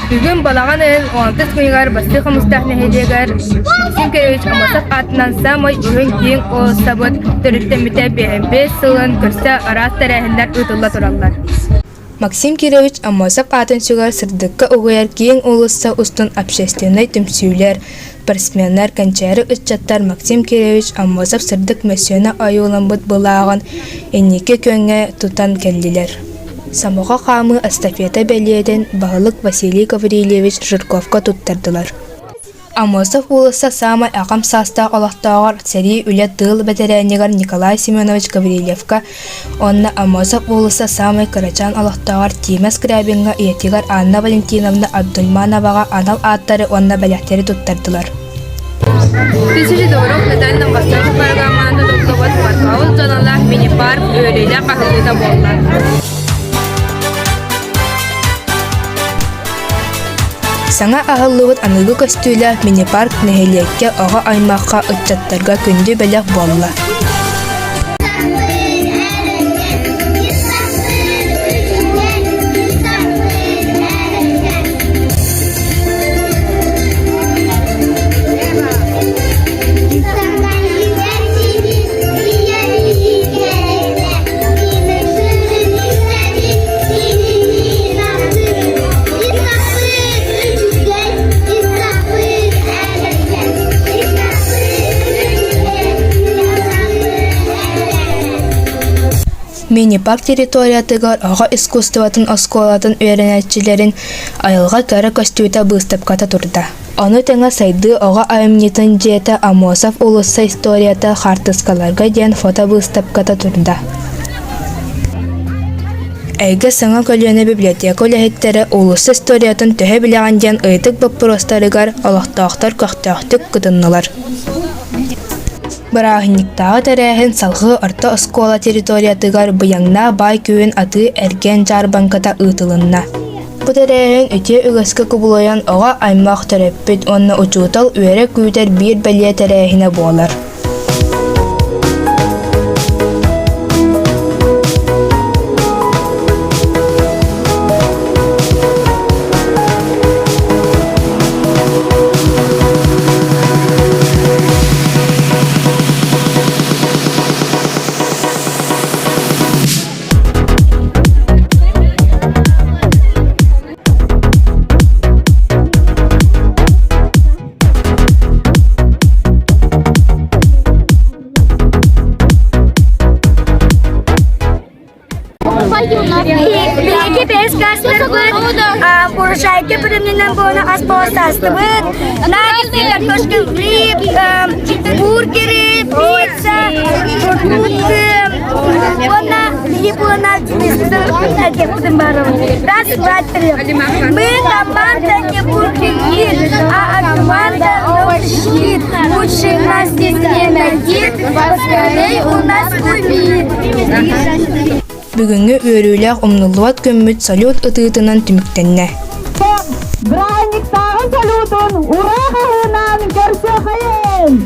Бүгін балаған ен 16 күнігер басты қымыстағын әйдегер Максим Кирович Амосов атынан самой үйін кейін олысабыд түріктеміте 5 сылын көрсе арас тәрәхіндер ұтылла тұралар. Максим Кирович Амосов атын сүгер сырдыққа ұғыяр кейін олысса ұстын общественный түмсүйлер, спортсменнер, кончары үтчаттар Максим Кирович Амосов сырдық мәсіөні айуылан бұд бұлағын енеке көнге тұтан кәлділер. Самоға қамы эстафета бәлиеден бағылық Василий Гаврилевич Жирковқа туттардылар. Амосов улыса самай ағам састақ олақтағар сәрі үлет дыл бәтәрәнегар Николай Семенович Гаврилевка, онна Амосов улыса самай Карачан олақтағар Тимес Крябинға иетигар Анна Валентиновна Абдульмановаға анал аттары онна бәләқтері туттардылар. 2002 медальның бастаушы программаны тоқтауыз Маркауыл жаналақ мини-парк өрейлі қағылыда болған. Саңа ағылығыт анығы көстүйлі мини-парк нәхелекке оға аймаққа ұтчаттарға күнді бәлек болла. Мини-парк территориятыгар аға искусстватын осколатын өйренетчилерин айылға кәрі көстүйті бұстыпқата турда. Оны теңа сайды аға айымнетін жеті Амосов улысса историята хартыскаларға ден фото бұстыпқата турда. Әйгі саңа көлені библиотека үләхеттері улысса историятын төһе білеген ден ұйтық баппыростарыгар олақтақтар көқтақтық күтіннылар. Барахниктағы тәрәхін салғы орта оскола территориятыгар бұяңна бай күйін аты әрген жарбанката ұтылынна. Бұ тәрәхін өте үгіскі күбілойан оға аймақ төреппет онны ұчутал өре күйдер бір бәлия тәрәхіне болар. Bilgi bezgasları var, buruşayke bölümünden bunu aspostaslı var. Nagisler koşkun grip, burgeri, pizza, buna buna erkek pudin barang. Das bateri. Mengaman tanya burgeri, aman şir, uçun nasisine nagir, baskare unas kumir. Бүгінгі өріләқ ұмнылуат көмміт салют ұтытынан түміктенне. Браник тағын салютын ұрақ ағынан көрсе қайын!